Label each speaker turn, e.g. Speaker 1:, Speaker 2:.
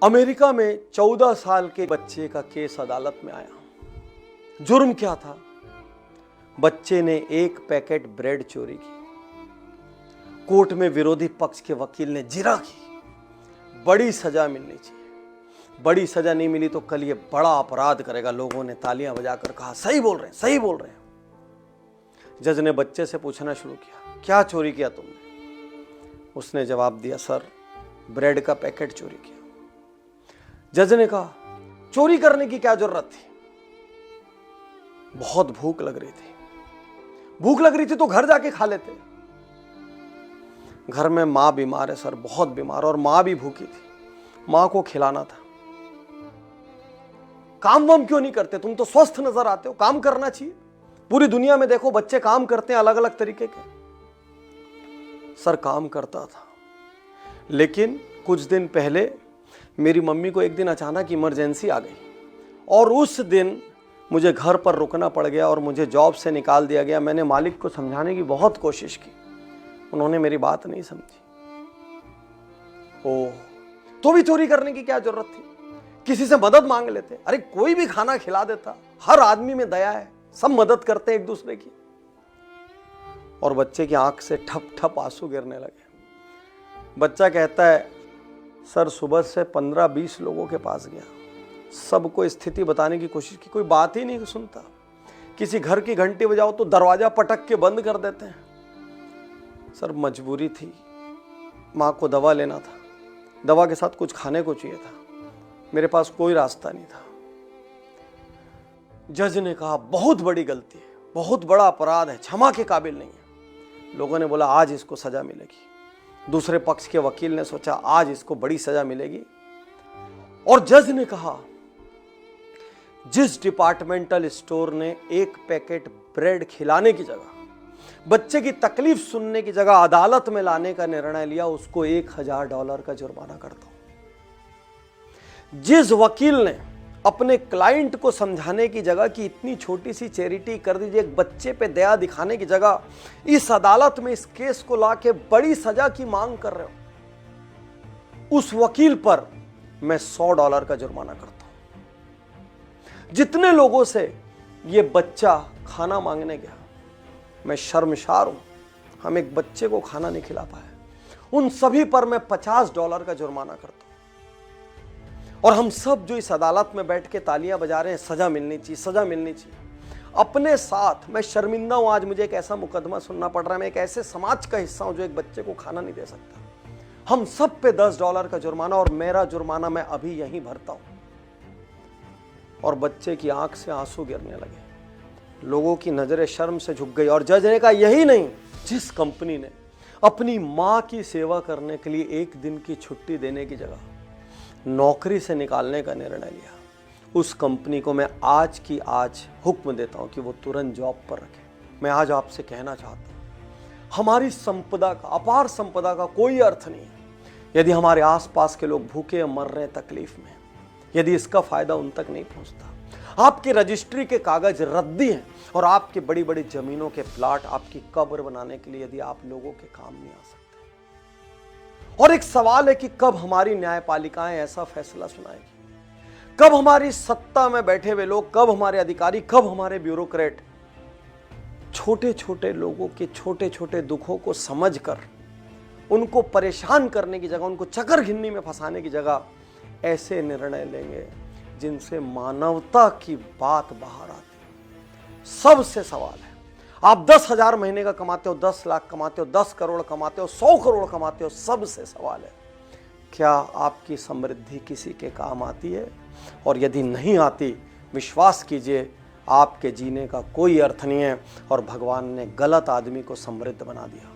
Speaker 1: America में 14 साल के बच्चे का केस अदालत में आया। जुर्म क्या था? बच्चे ने एक पैकेट ब्रेड चोरी की। कोर्ट में विरोधी पक्ष के वकील ने जिरह की, बड़ी सजा मिलनी चाहिए, बड़ी सजा नहीं मिली तो कल ये बड़ा अपराध करेगा। लोगों ने तालियां बजाकर कहा सही बोल रहे हैं, सही बोल रहे हैं। जज ने बच्चे से पूछना शुरू किया, क्या चोरी किया तुमने? उसने जवाब दिया, सर ब्रेड का पैकेट चोरी किया। जज ने कहा, चोरी करने की क्या जरूरत थी? बहुत भूख लग रही थी। भूख लग रही थी तो घर जाके खा लेते। घर में मां बीमार है सर, बहुत बीमार, और मां भी भूखी थी, मां को खिलाना था। काम वाम क्यों नहीं करते? तुम तो स्वस्थ नजर आते हो, काम करना चाहिए। पूरी दुनिया में देखो बच्चे काम करते हैं अलग अलग तरीके के। सर काम करता था, लेकिन कुछ दिन पहले मेरी मम्मी को एक दिन अचानक इमरजेंसी आ गई और उस दिन मुझे घर पर रुकना पड़ गया और मुझे जॉब से निकाल दिया गया। मैंने मालिक को समझाने की बहुत कोशिश की, उन्होंने मेरी बात नहीं समझी। ओह, तो भी चोरी करने की क्या जरूरत थी? किसी से मदद मांग लेते। अरे कोई भी खाना खिला देता। हर आदमी में दया है, सब मदद करते हैं एक दूसरे की। और बच्चे की आंख से ठप ठप आंसू गिरने लगे। बच्चा कहता है, सर सुबह से 15-20 लोगों के पास गया, सबको स्थिति बताने की कोशिश की, कोई बात ही नहीं सुनता। किसी घर की घंटी बजाओ तो दरवाजा पटक के बंद कर देते हैं। सर मजबूरी थी, माँ को दवा लेना था, दवा के साथ कुछ खाने को चाहिए था, मेरे पास कोई रास्ता नहीं था। जज ने कहा, बहुत बड़ी गलती है, बहुत बड़ा अपराध है, क्षमा के काबिल नहीं है। लोगों ने बोला आज इसको सजा मिलेगी। दूसरे पक्ष के वकील ने सोचा आज इसको बड़ी सजा मिलेगी। और जज ने कहा, जिस डिपार्टमेंटल स्टोर ने एक पैकेट ब्रेड खिलाने की जगह, बच्चे की तकलीफ सुनने की जगह अदालत में लाने का निर्णय लिया, उसको $1000 का जुर्माना करता हूं। जिस वकील ने अपने क्लाइंट को समझाने की जगह कि इतनी छोटी सी चैरिटी कर दीजिए, एक बच्चे पे दया दिखाने की जगह इस अदालत में इस केस को लाके बड़ी सजा की मांग कर रहे हो, उस वकील पर मैं $100 का जुर्माना करता हूं। जितने लोगों से ये बच्चा खाना मांगने गया, मैं शर्मसार हूं, हम एक बच्चे को खाना नहीं खिला पाए, उन सभी पर मैं $50 का जुर्माना करता हूं। और हम सब जो इस अदालत में बैठ के तालियां बजा रहे हैं, सजा मिलनी चाहिए, सजा मिलनी चाहिए। अपने साथ मैं शर्मिंदा हूं, आज मुझे एक ऐसा मुकदमा सुनना पड़ रहा है। मैं एक ऐसे समाज का हिस्सा हूं जो एक बच्चे को खाना नहीं दे सकता। हम सब पे $10 का जुर्माना, और मेरा जुर्माना मैं अभी यहीं भरता हूं। और बच्चे की आंख से आंसू गिरने लगे, लोगों की नजरें शर्म से झुक गई। और जज ने कहा, यही नहीं, जिस कंपनी ने अपनी मां की सेवा करने के लिए एक दिन की छुट्टी देने की जगह नौकरी से निकालने का निर्णय लिया, उस कंपनी को मैं आज की आज हुक्म देता हूं कि वो तुरंत जॉब पर रखे। मैं आज आपसे कहना चाहता हूं, हमारी संपदा का, अपार संपदा का कोई अर्थ नहीं है यदि हमारे आसपास के लोग भूखे या मर रहे हैं तकलीफ में, यदि इसका फायदा उन तक नहीं पहुंचता। आपके रजिस्ट्री के कागज रद्दी हैं और आपके बड़ी बड़ी जमीनों के प्लाट आपकी कब्र बनाने के लिए यदि आप लोगों के काम नहीं आ सकते। और एक सवाल है कि कब हमारी न्यायपालिकाएं ऐसा फैसला सुनाएगी? कब हमारी सत्ता में बैठे हुए लोग, कब हमारे अधिकारी, कब हमारे ब्यूरोक्रेट छोटे छोटे लोगों के छोटे छोटे दुखों को समझकर उनको परेशान करने की जगह, उनको चक्कर घिन्नी में फंसाने की जगह ऐसे निर्णय लेंगे जिनसे मानवता की बात बाहर आती है? सबसे सवाल है, आप 10,000 महीने का कमाते हो, 10 लाख कमाते हो, 10 करोड़ कमाते हो, 100 करोड़ कमाते हो, सबसे सवाल है, क्या आपकी समृद्धि किसी के काम आती है? और यदि नहीं आती, विश्वास कीजिए आपके जीने का कोई अर्थ नहीं है और भगवान ने गलत आदमी को समृद्ध बना दिया।